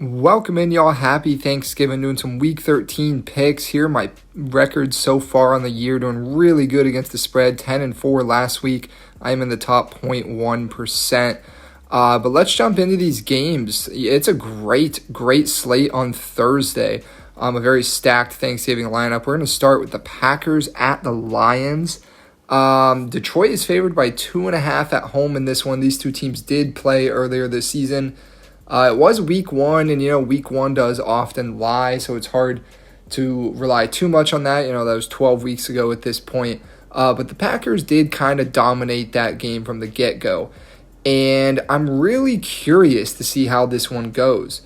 Welcome in, y'all. Happy Thanksgiving. Doing some Week 13 picks here. My record so far on the year, doing really good against the spread. 10-4 last week. I am in the top 0.1%. But let's jump into these games. It's a great slate on Thursday. A very stacked Thanksgiving lineup. We're going to start with the Packers at the Lions. Detroit is favored by 2.5 at home in this one. These two teams did play earlier this season. It was week one, and week one does often lie, so it's hard to rely too much on that. That was 12 weeks ago at this point. But the Packers did kind of dominate that game from the get-go. And I'm really curious to see how this one goes.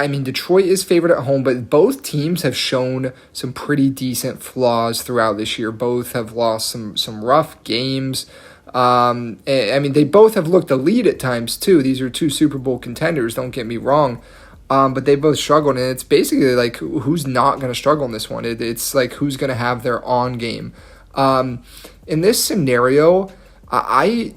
Detroit is favored at home, but both teams have shown some pretty decent flaws throughout this year. Both have lost some rough games. They both have looked elite at times too. These are two Super Bowl contenders, don't get me wrong. But they both struggled, and it's basically like who's not going to struggle in this one. It's like who's going to have their on game. In this scenario, I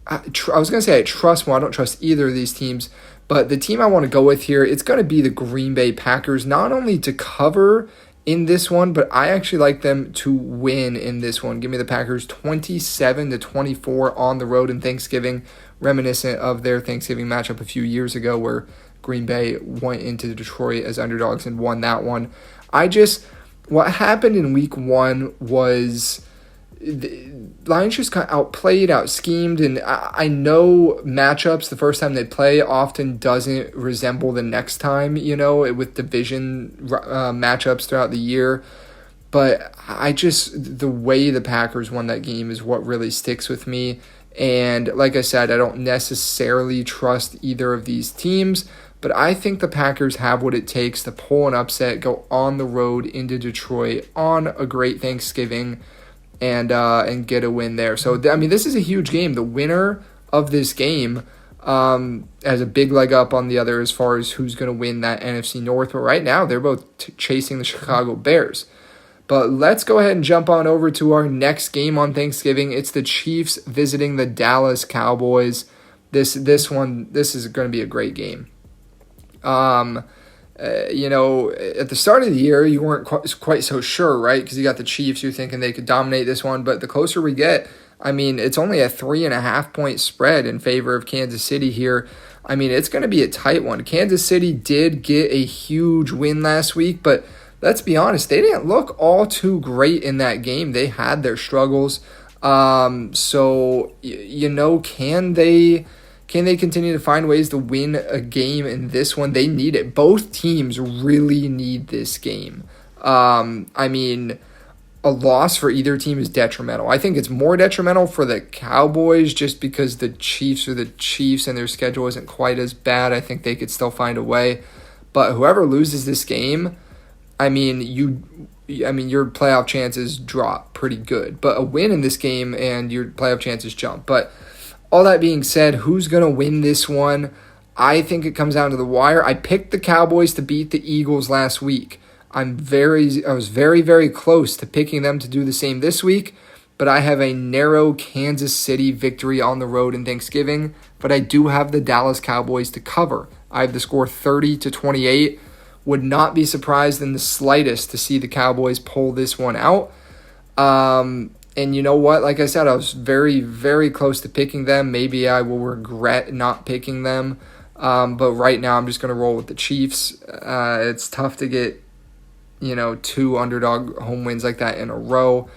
was going to say I trust one. I don't trust either of these teams, but the team I want to go with here, it's going to be the Green Bay Packers, not only to cover in this one, but I actually like them to win in this one. Give me the Packers 27-24 on the road in Thanksgiving, reminiscent of their Thanksgiving matchup a few years ago where Green Bay went into Detroit as underdogs and won that one. What happened in week one was the Lions just got outplayed, out-schemed, and I know matchups the first time they play often doesn't resemble the next time, with division matchups throughout the year. But the way the Packers won that game is what really sticks with me. And like I said, I don't necessarily trust either of these teams, but I think the Packers have what it takes to pull an upset, go on the road into Detroit on a great Thanksgiving, and get a win there. So, this is a huge game. The winner of this game has a big leg up on the other as far as who's going to win that NFC North. But right now, they're both chasing the Chicago Bears. But let's go ahead and jump on over to our next game on Thanksgiving. It's the Chiefs visiting the Dallas Cowboys. This is going to be a great game. At the start of the year, you weren't quite so sure, right? Because you got the Chiefs, you're thinking they could dominate this one. But the closer we get, it's only a 3.5-point spread in favor of Kansas City here. It's going to be a tight one. Kansas City did get a huge win last week, but let's be honest, they didn't look all too great in that game. They had their struggles. Can they continue to find ways to win a game in this one? They need it. Both teams really need this game. A loss for either team is detrimental. I think it's more detrimental for the Cowboys just because the Chiefs are the Chiefs and their schedule isn't quite as bad. I think they could still find a way. But whoever loses this game, your playoff chances drop pretty good. But a win in this game and your playoff chances jump. But all that being said, who's going to win this one? I think it comes down to the wire. I picked the Cowboys to beat the Eagles last week. I was very, very close to picking them to do the same this week, but I have a narrow Kansas City victory on the road in Thanksgiving, but I do have the Dallas Cowboys to cover. I have the score 30-28. Would not be surprised in the slightest to see the Cowboys pull this one out. And you know what? Like I said, I was very, very close to picking them. Maybe I will regret not picking them. But right now, I'm just going to roll with the Chiefs. It's tough to get, two underdog home wins like that in a row.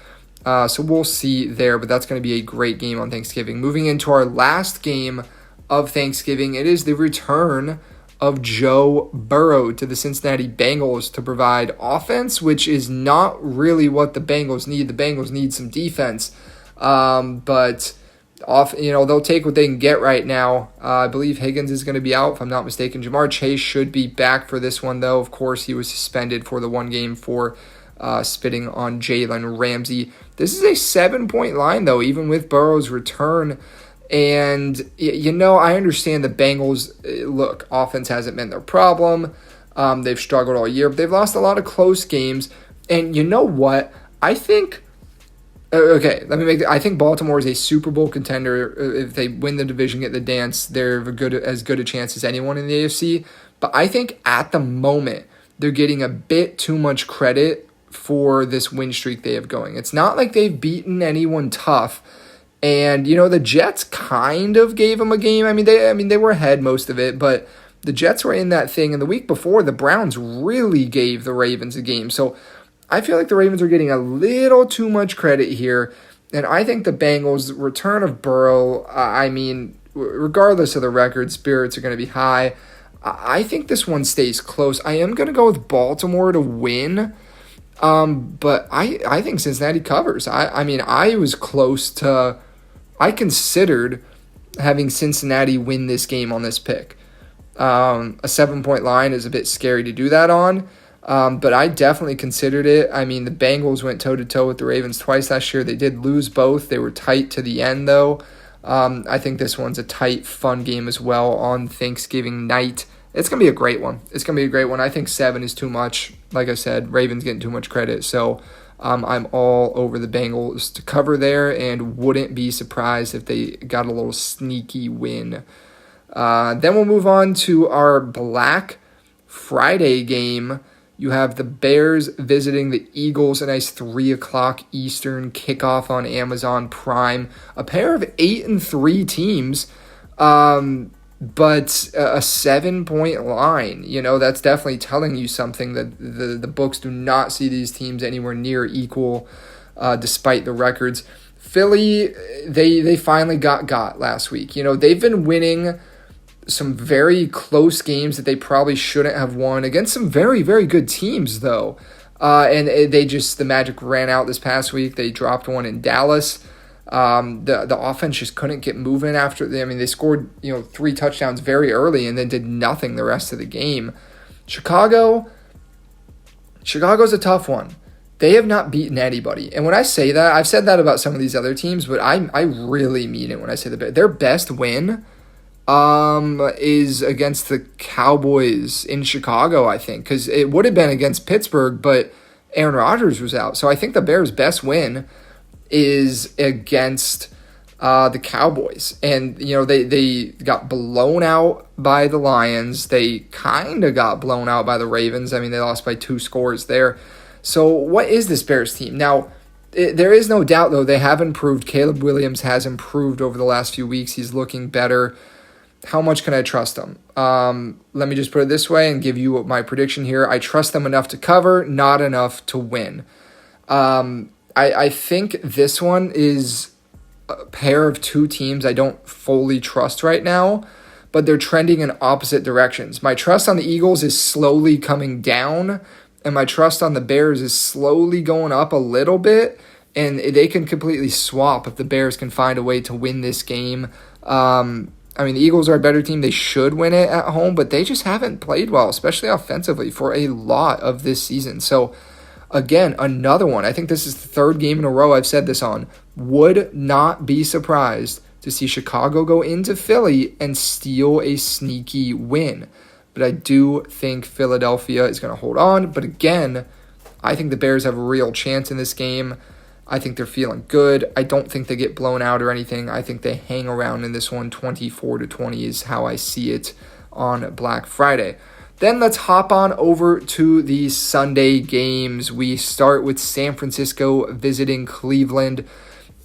So we'll see there. But that's going to be a great game on Thanksgiving. Moving into our last game of Thanksgiving, it is the return of Joe Burrow to the Cincinnati Bengals to provide offense, which is not really what the Bengals need. The Bengals need some defense, but they'll take what they can get right now. I believe Higgins is going to be out, if I'm not mistaken. Jamar Chase should be back for this one, though. Of course, he was suspended for the one game for spitting on Jalen Ramsey. This is a 7-point line, though, even with Burrow's return. And, I understand the Bengals, look, offense hasn't been their problem. They've struggled all year, but they've lost a lot of close games. And you know what? I think Okay, let me make. I think Baltimore is a Super Bowl contender. If they win the division, get the dance, they're as good a chance as anyone in the AFC. But I think at the moment they're getting a bit too much credit for this win streak they have going. It's not like they've beaten anyone tough. And the Jets kind of gave them a game. I mean they were ahead most of it, but the Jets were in that thing. And the week before, the Browns really gave the Ravens a game. So I feel like the Ravens are getting a little too much credit here. And I think the Bengals, return of Burrow, regardless of the record, spirits are going to be high. I think this one stays close. I am going to go with Baltimore to win. But I think Cincinnati covers. I was close to... I considered having Cincinnati win this game on this pick. A 7-point line is a bit scary to do that on, but I definitely considered it. I mean, the Bengals went toe-to-toe with the Ravens twice last year. They did lose both. They were tight to the end, though. I think this one's a tight, fun game as well on Thanksgiving night. It's going to be a great one. I think 7 is too much. Like I said, Ravens getting too much credit, so I'm all over the Bengals to cover there and wouldn't be surprised if they got a little sneaky win. Then we'll move on to our Black Friday game. You have the Bears visiting the Eagles, a nice 3 o'clock Eastern kickoff on Amazon Prime. A pair of 8-3 teams, but a 7-point line. That's definitely telling you something that the books do not see these teams anywhere near equal, despite the records. Philly, they finally got last week. They've been winning some very close games that they probably shouldn't have won against some very, very good teams, though. And the Magic ran out this past week. They dropped one in Dallas. The offense just couldn't get moving after. They scored 3 touchdowns very early and then did nothing the rest of the game. Chicago's a tough one. They have not beaten anybody. And when I say that, I've said that about some of these other teams, but I really mean it when I say their best win is against the Cowboys in Chicago, I think, because it would have been against Pittsburgh, but Aaron Rodgers was out. So I think the Bears' best win is against the Cowboys. And, they got blown out by the Lions. They kind of got blown out by the Ravens. They lost by 2 scores there. So what is this Bears team? Now, there is no doubt, though, they have improved. Caleb Williams has improved over the last few weeks. He's looking better. How much can I trust them? Let me just put it this way and give you my prediction here. I trust them enough to cover, not enough to win. I think this one is a pair of 2 teams I don't fully trust right now, but they're trending in opposite directions. My trust on the Eagles is slowly coming down, and my trust on the Bears is slowly going up a little bit, and they can completely swap if the Bears can find a way to win this game. The Eagles are a better team. They should win it at home, but they just haven't played well, especially offensively, for a lot of this season. So, again, another one. I think this is the 3rd game in a row I've said this on. Would not be surprised to see Chicago go into Philly and steal a sneaky win. But I do think Philadelphia is going to hold on. But again, I think the Bears have a real chance in this game. I think they're feeling good. I don't think they get blown out or anything. I think they hang around in this one. 24-20 is how I see it on Black Friday. Then let's hop on over to the Sunday games. We start with San Francisco visiting Cleveland.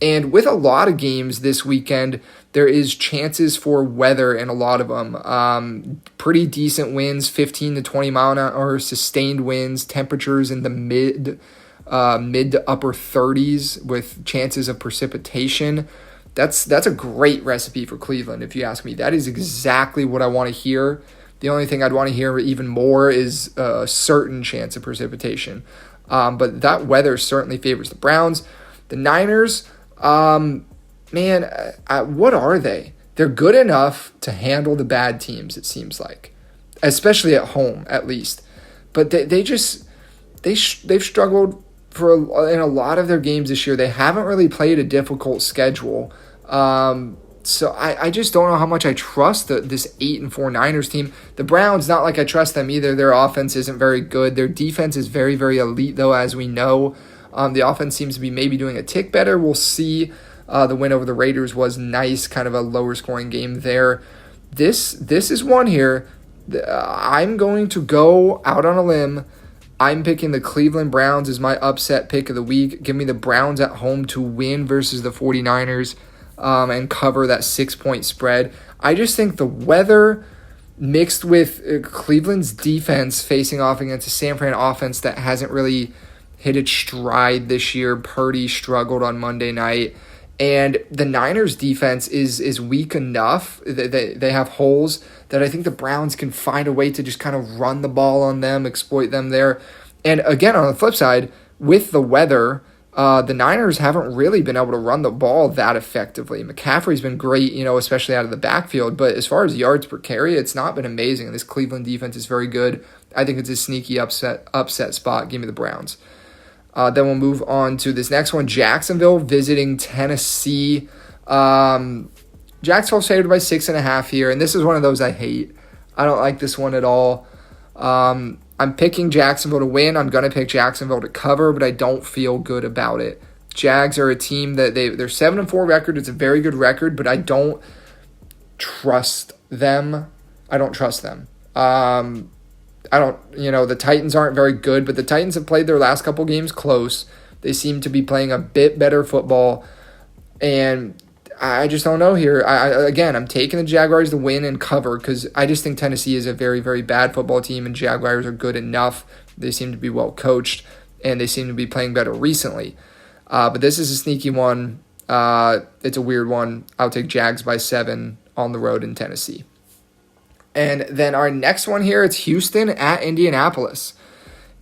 And with a lot of games this weekend, there is chances for weather in a lot of them. Pretty decent winds, 15 to 20 mile an hour, sustained winds, temperatures in the mid to upper 30s with chances of precipitation. That's a great recipe for Cleveland, if you ask me. That is exactly what I want to hear. The only thing I'd want to hear even more is a certain chance of precipitation. But that weather certainly favors the Browns. The Niners, what are they? They're good enough to handle the bad teams, it seems like, especially at home, at least. But they've struggled in a lot of their games this year. They haven't really played a difficult schedule. So I just don't know how much I trust this 8-4 Niners team. The Browns, not like I trust them either. Their offense isn't very good. Their defense is very, very elite, though, as we know. The offense seems to be maybe doing a tick better. We'll see. The win over the Raiders was nice, kind of a lower scoring game there. This is one here. I'm going to go out on a limb. I'm picking the Cleveland Browns as my upset pick of the week. Give me the Browns at home to win versus the 49ers and cover that 6-point spread. I just think the weather mixed with Cleveland's defense facing off against a San Fran offense that hasn't really hit its stride this year. Purdy struggled on Monday night. And the Niners defense is weak enough. They have holes that I think the Browns can find a way to just kind of run the ball on them, exploit them there. And again, on the flip side, with the weather, the Niners haven't really been able to run the ball that effectively. McCaffrey's been great, especially out of the backfield. But as far as yards per carry, it's not been amazing. And this Cleveland defense is very good. I think it's a sneaky upset spot. Give me the Browns. Then we'll move on to this next one. Jacksonville visiting Tennessee. Jacksonville favored by 6.5 here, and this is one of those I hate. I don't like this one at all. I'm picking Jacksonville to win. I'm going to pick Jacksonville to cover, but I don't feel good about it. Jags are a team that they're 7-4 record. It's a very good record, but I don't trust them. The Titans aren't very good, but the Titans have played their last couple games close. They seem to be playing a bit better football, and I just don't know here. I'm taking the Jaguars to win and cover because I just think Tennessee is a very, very bad football team, and Jaguars are good enough. They seem to be well coached, and they seem to be playing better recently. But this is a sneaky one. It's a weird one. I'll take Jags by 7 on the road in Tennessee. And then our next one here, it's Houston at Indianapolis.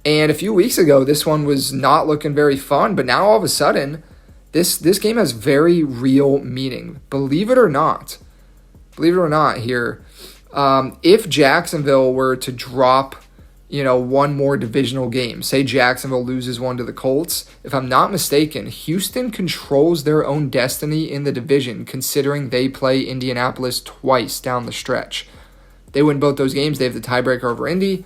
And a few weeks ago, this one was not looking very fun, but now all of a sudden, this game has very real meaning. Believe it or not here, if Jacksonville were to drop, one more divisional game, say Jacksonville loses one to the Colts, if I'm not mistaken, Houston controls their own destiny in the division, considering they play Indianapolis twice down the stretch. They win both those games. They have the tiebreaker over Indy.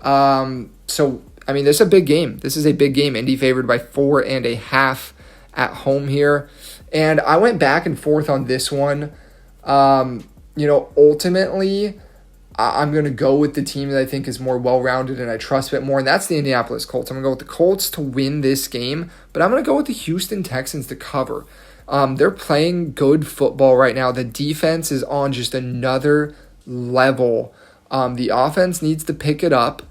This is a big game. This is a big game. Indy favored by 4.5 at home here. And I went back and forth on this one. Ultimately, I'm going to go with the team that I think is more well-rounded and I trust a bit more, and that's the Indianapolis Colts. I'm going to go with the Colts to win this game, but I'm going to go with the Houston Texans to cover. They're playing good football right now. The defense is on just another level. The offense needs to pick it up,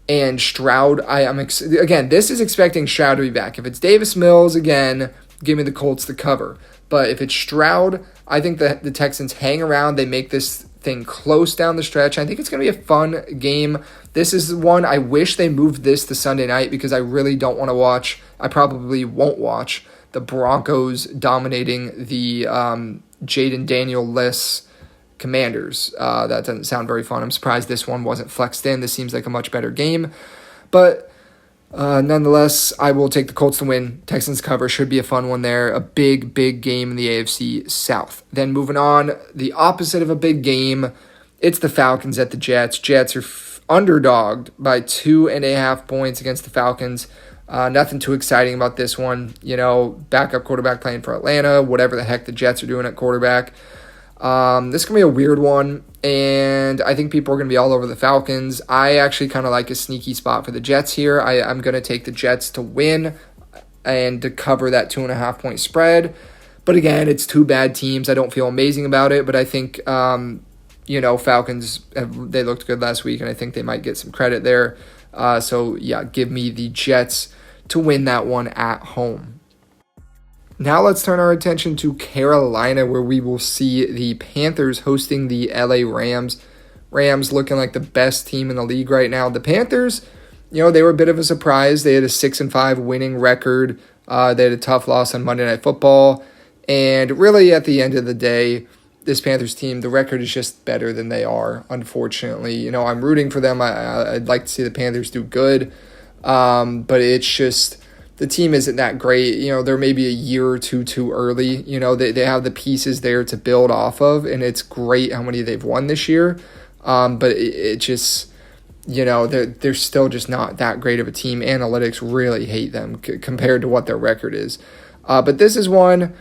and Stroud, this is expecting Stroud to be back. If it's Davis Mills again, give me the Colts to cover. But if it's Stroud, I think that the Texans hang around. They make this thing close down the stretch. I think it's going to be a fun game. This is one I wish they moved this to Sunday night because I really don't want to watch. I probably won't watch the Broncos dominating the Jaden Daniel-less Commanders. That doesn't sound very fun. I'm surprised this one wasn't flexed in. This seems like a much better game. But nonetheless, I will take the Colts to win. Texans cover should be a fun one there. A big, big game in the AFC South. Then moving on, the opposite of a big game, it's the Falcons at the Jets. Jets are underdogged by 2.5 points against the Falcons. Nothing too exciting about this one. Backup quarterback playing for Atlanta, whatever the heck the Jets are doing at quarterback. This is going to be a weird one, and I think people are going to be all over the Falcons. I actually kind of like a sneaky spot for the Jets here. I'm going to take the Jets to win and to cover that 2.5 point spread. But again, it's two bad teams. I don't feel amazing about it, but I think, Falcons, they looked good last week, and I think they might get some credit there. Give me the Jets to win that one at home. Now let's turn our attention to Carolina, where we will see the Panthers hosting the LA Rams. Rams looking like the best team in the league right now. The Panthers, they were a bit of a surprise. They had a 6-5 winning record. They had a tough loss on Monday Night Football. And really, at the end of the day, this Panthers team, the record is just better than they are, unfortunately. I'm rooting for them. I'd like to see the Panthers do good. But it's just, the team isn't that great. They're maybe a year or two too early. They have the pieces there to build off of, and it's great how many they've won this year. But it just, they're still just not that great of a team. Analytics really hate them compared to what their record is. But this is one,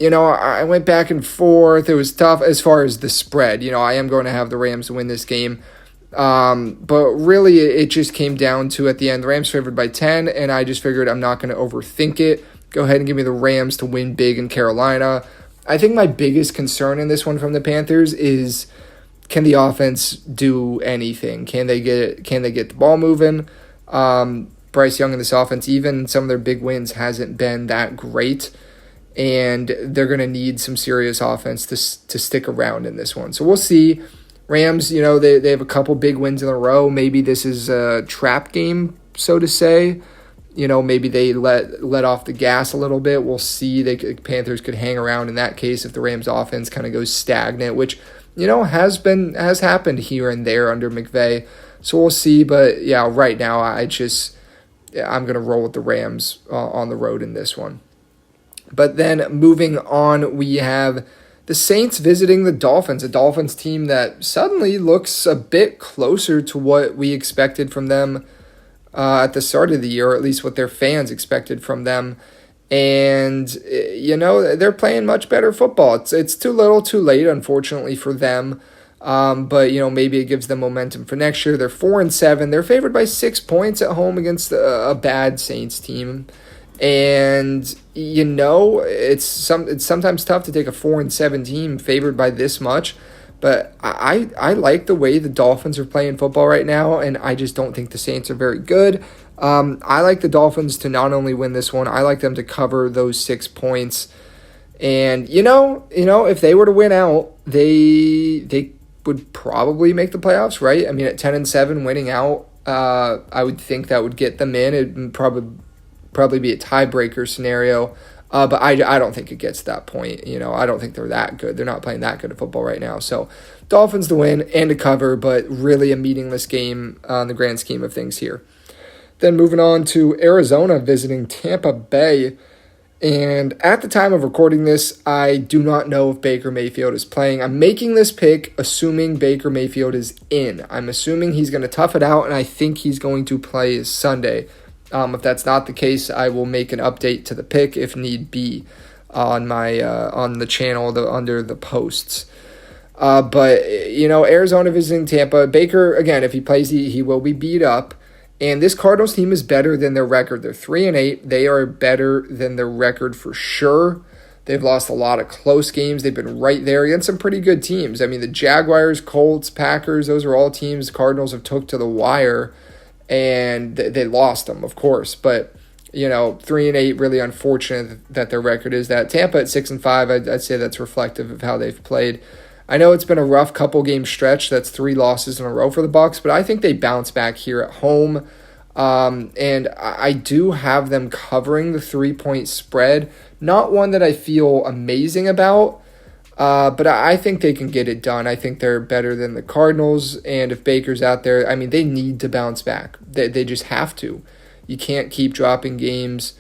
I went back and forth. It was tough as far as the spread. I am going to have the Rams win this game. But really, it just came down to, at the end, the Rams favored by 10, and I just figured I'm not going to overthink it. Go ahead and give me the Rams to win big in Carolina. I think my biggest concern in this one from the Panthers is, can the offense do anything? Can they get the ball moving? Bryce Young in this offense, even some of their big wins, hasn't been that great, and they're going to need some serious offense to stick around in this one. So we'll see. Rams, they have a couple big wins in a row. Maybe this is a trap game, so to say. Maybe they let off the gas a little bit. We'll see. Panthers could hang around in that case if the Rams offense kind of goes stagnant, which has happened here and there under McVay. So we'll see. But yeah, right now I'm going to roll with the Rams on the road in this one. But then moving on, we have the Saints visiting the Dolphins, a Dolphins team that suddenly looks a bit closer to what we expected from them at the start of the year, or at least what their fans expected from them. And, they're playing much better football. It's too little too late, unfortunately, for them. But, maybe it gives them momentum for next year. They're 4-7. They're favored by 6 points at home against a bad Saints team. And, it's sometimes tough to take a 4-7 team favored by this much. But I like the way the Dolphins are playing football right now, and I just don't think the Saints are very good. I like the Dolphins to not only win this one, I like them to cover those 6 points. And, if they were to win out, they would probably make the playoffs, right? I mean, at 10-7 winning out, I would think that would get them in. It would probably be a tiebreaker scenario. But I don't think it gets to that point. I don't think they're that good. They're not playing that good of football right now. So Dolphins to win and to cover, but really a meaningless game on the grand scheme of things here. Then moving on to Arizona visiting Tampa Bay. And at the time of recording this, I do not know if Baker Mayfield is playing. I'm making this pick assuming Baker Mayfield is in. I'm assuming he's going to tough it out, and I think he's going to play Sunday. If that's not the case, I will make an update to the pick if need be on my on the channel under the posts. But Arizona visiting Tampa. Baker, again, if he plays, he will be beat up. And this Cardinals team is better than their record. They're 3-8. They are better than their record for sure. They've lost a lot of close games. They've been right there against some pretty good teams. I mean, the Jaguars, Colts, Packers, those are all teams Cardinals have took to the wire. And they lost them, of course. But, 3-8, really unfortunate that their record is that. Tampa at 6-5, I'd say that's reflective of how they've played. I know it's been a rough couple-game stretch. That's 3 losses in a row for the Bucs, but I think they bounce back here at home. And I do have them covering the 3-point spread. Not one that I feel amazing about. But I think they can get it done. I think they're better than the Cardinals, and if Baker's out there, I mean, they need to bounce back. They just have to. You can't keep dropping games.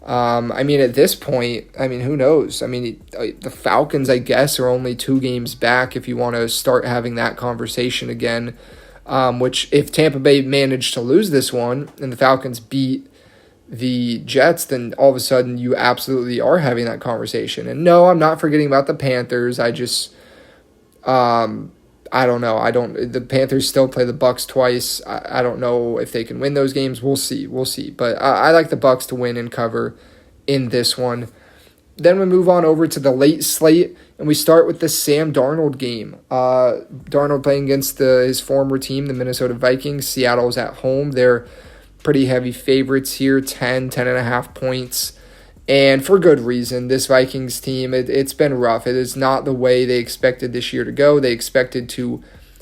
At this point, who knows? The Falcons, I guess, are only 2 games back if you want to start having that conversation again, which if Tampa Bay managed to lose this one and the Falcons beat the Jets, then all of a sudden you absolutely are having that conversation. And no, I'm not forgetting about the Panthers. I just, I don't know. The Panthers still play the Bucs twice. I don't know if they can win those games. We'll see. But I like the Bucs to win and cover in this one. Then we move on over to the late slate, and we start with the Sam Darnold game. Darnold playing against his former team, the Minnesota Vikings. Seattle's at home. They're pretty heavy favorites here, 10.5 points. And for good reason. This Vikings team, it's been rough. It is not the way they expected this year to go. They expected to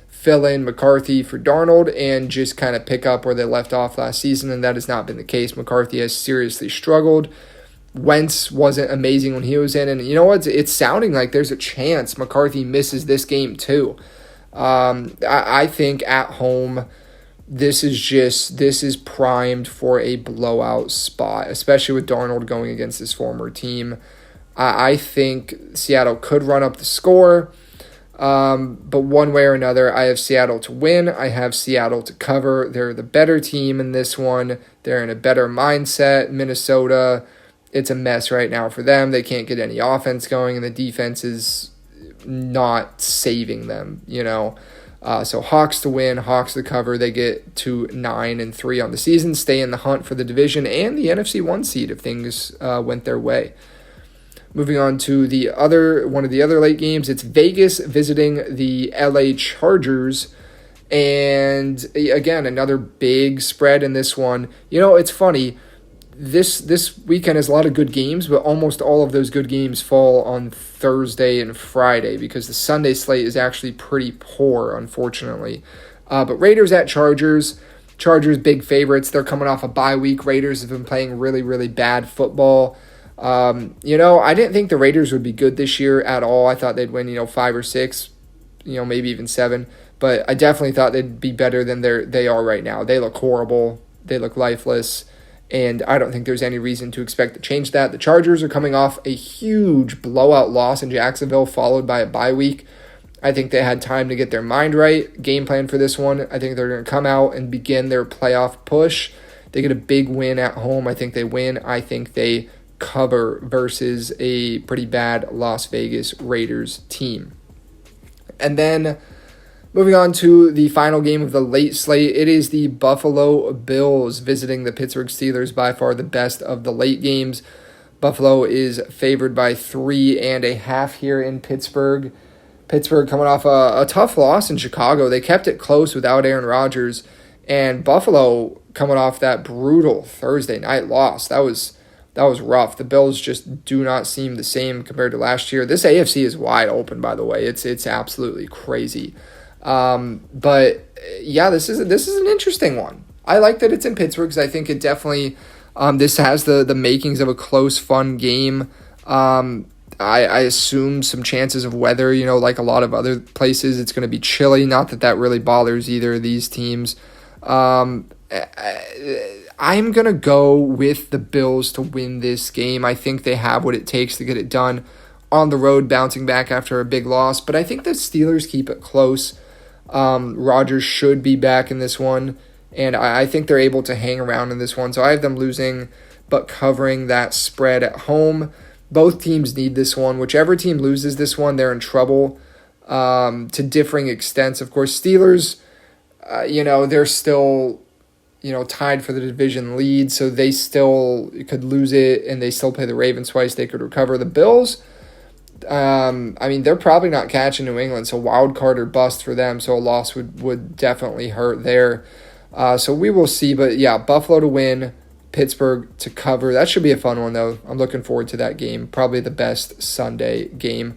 fill in McCarthy for Darnold and just kind of pick up where they left off last season, and that has not been the case. McCarthy has seriously struggled. Wentz wasn't amazing when he was in, and you know what? It's sounding like there's a chance McCarthy misses this game too. I think at home, this is primed for a blowout spot, especially with Darnold going against his former team. I think Seattle could run up the score. But one way or another, I have Seattle to win. I have Seattle to cover. They're the better team in this one. They're in a better mindset. Minnesota, it's a mess right now for them. They can't get any offense going, and the defense is not saving them, So Hawks to win, Hawks to cover. They get to 9-3 on the season, stay in the hunt for the division and the NFC 1 seed if things went their way. Moving on to one of the other late games, it's Vegas visiting the LA Chargers. And again, another big spread in this one. It's funny. This weekend has a lot of good games, but almost all of those good games fall on Thursday and Friday because the Sunday slate is actually pretty poor, unfortunately. But Raiders at Chargers. Chargers big favorites. They're coming off a bye week. Raiders have been playing really, really bad football. I didn't think the Raiders would be good this year at all. I thought they'd win, 5 or 6, maybe even 7. But I definitely thought they'd be better than they are right now. They look horrible. They look lifeless. And I don't think there's any reason to expect to change that. The Chargers are coming off a huge blowout loss in Jacksonville, followed by a bye week. I think they had time to get their mind right. Game plan for this one. I think they're going to come out and begin their playoff push. They get a big win at home. I think they win. I think they cover versus a pretty bad Las Vegas Raiders team. And then moving on to the final game of the late slate, it is the Buffalo Bills visiting the Pittsburgh Steelers, by far the best of the late games. Buffalo is favored by 3.5 here in Pittsburgh. Pittsburgh coming off a tough loss in Chicago. They kept it close without Aaron Rodgers. And Buffalo coming off that brutal Thursday night loss. That was rough. The Bills just do not seem the same compared to last year. This AFC is wide open, by the way. It's absolutely crazy. But yeah, this is an interesting one. I like that it's in Pittsburgh because I think it definitely this has the makings of a close, fun game. I assume some chances of weather, like a lot of other places, it's going to be chilly. Not that really bothers either of these teams. I'm going to go with the Bills to win this game. I think they have what it takes to get it done on the road, bouncing back after a big loss. But I think the Steelers keep it close. Rodgers should be back in this one, and I think they're able to hang around in this one. So I have them losing, but covering that spread at home. Both teams need this one. Whichever team loses this one, they're in trouble to differing extents. Of course, Steelers, they're still, tied for the division lead, so they still could lose it, and they still play the Ravens twice. They could recover. The Bills, they're probably not catching New England, so wild card or bust for them, so a loss would definitely hurt there. So we will see, but yeah, Buffalo to win, Pittsburgh to cover. That should be a fun one, though. I'm looking forward to that game. Probably the best Sunday game.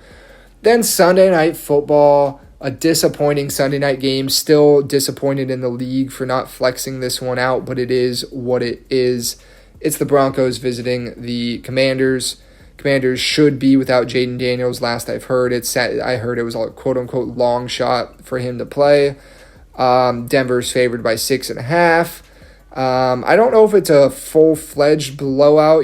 Then Sunday Night Football, a disappointing Sunday night game. Still disappointed in the league for not flexing this one out, but it is what it is. It's the Broncos visiting the Commanders. Commanders should be without Jaden Daniels. Last I've heard, I heard it was a quote-unquote long shot for him to play. Denver's favored by 6.5. I don't know if it's a full-fledged blowout,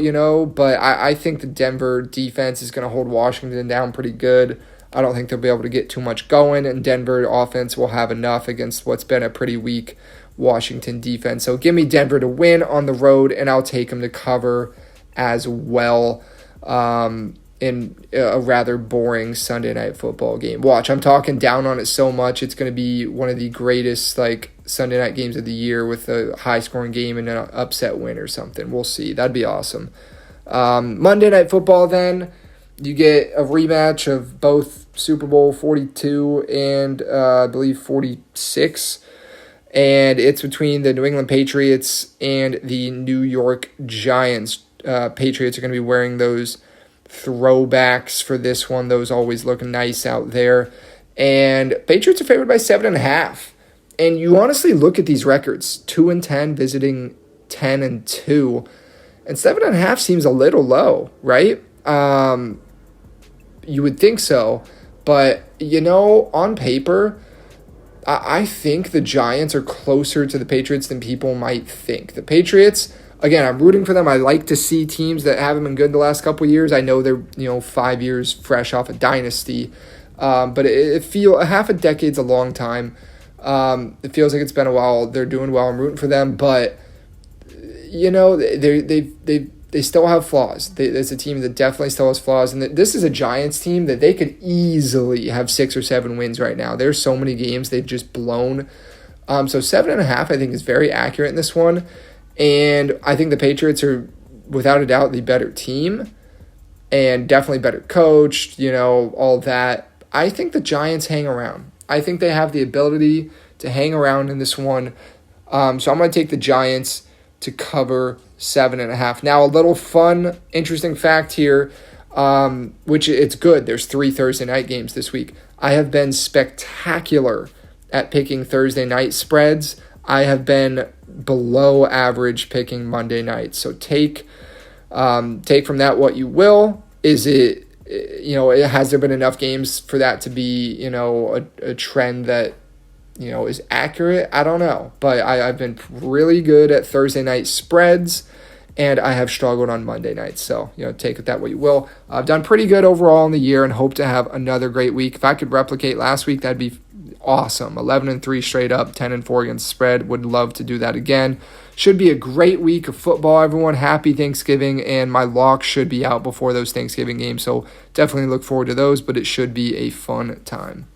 but I think the Denver defense is going to hold Washington down pretty good. I don't think they'll be able to get too much going, and Denver offense will have enough against what's been a pretty weak Washington defense. So give me Denver to win on the road, and I'll take them to cover as well in a rather boring Sunday Night Football game. Watch, I'm talking down on it so much. It's going to be one of the greatest Sunday night games of the year with a high-scoring game and an upset win or something. We'll see. That'd be awesome. Monday Night Football then, you get a rematch of both Super Bowl 42 and I believe 46. And it's between the New England Patriots and the New York Giants. Patriots are going to be wearing those throwbacks for this one. Those always look nice out there. And Patriots are favored by 7.5. And you honestly look at these records, 2-10 visiting 10-2. And 7.5 seems a little low, right? You would think so. But, on paper, I think the Giants are closer to the Patriots than people might think. The Patriots, again, I'm rooting for them. I like to see teams that haven't been good the last couple of years. I know they're, 5 years fresh off a dynasty. But a half a decade's a long time. It feels like it's been a while. They're doing well. I'm rooting for them, but they still have flaws. It's a team that definitely still has flaws, and this is a Giants team that they could easily have 6 or 7 wins right now. There's so many games they've just blown. So 7.5, I think, is very accurate in this one, and I think the Patriots are without a doubt the better team, and definitely better coached. All that. I think the Giants hang around. I think they have the ability to hang around in this one. So I'm going to take the Giants to cover 7.5. Now, a little fun, interesting fact here, which it's good. There's 3 Thursday night games this week. I have been spectacular at picking Thursday night spreads. I have been below average picking Monday night. So take from that what you will. Is it, has there been enough games for that to be, a trend that, is accurate? I don't know. But I've been really good at Thursday night spreads, and I have struggled on Monday nights. So, take that what you will. I've done pretty good overall in the year and hope to have another great week. If I could replicate last week, that'd be awesome. 11-3 straight up, 10-4 against the spread. Would love to do that again. Should be a great week of football, everyone. Happy Thanksgiving, and my lock should be out before those Thanksgiving games. So definitely look forward to those, but it should be a fun time.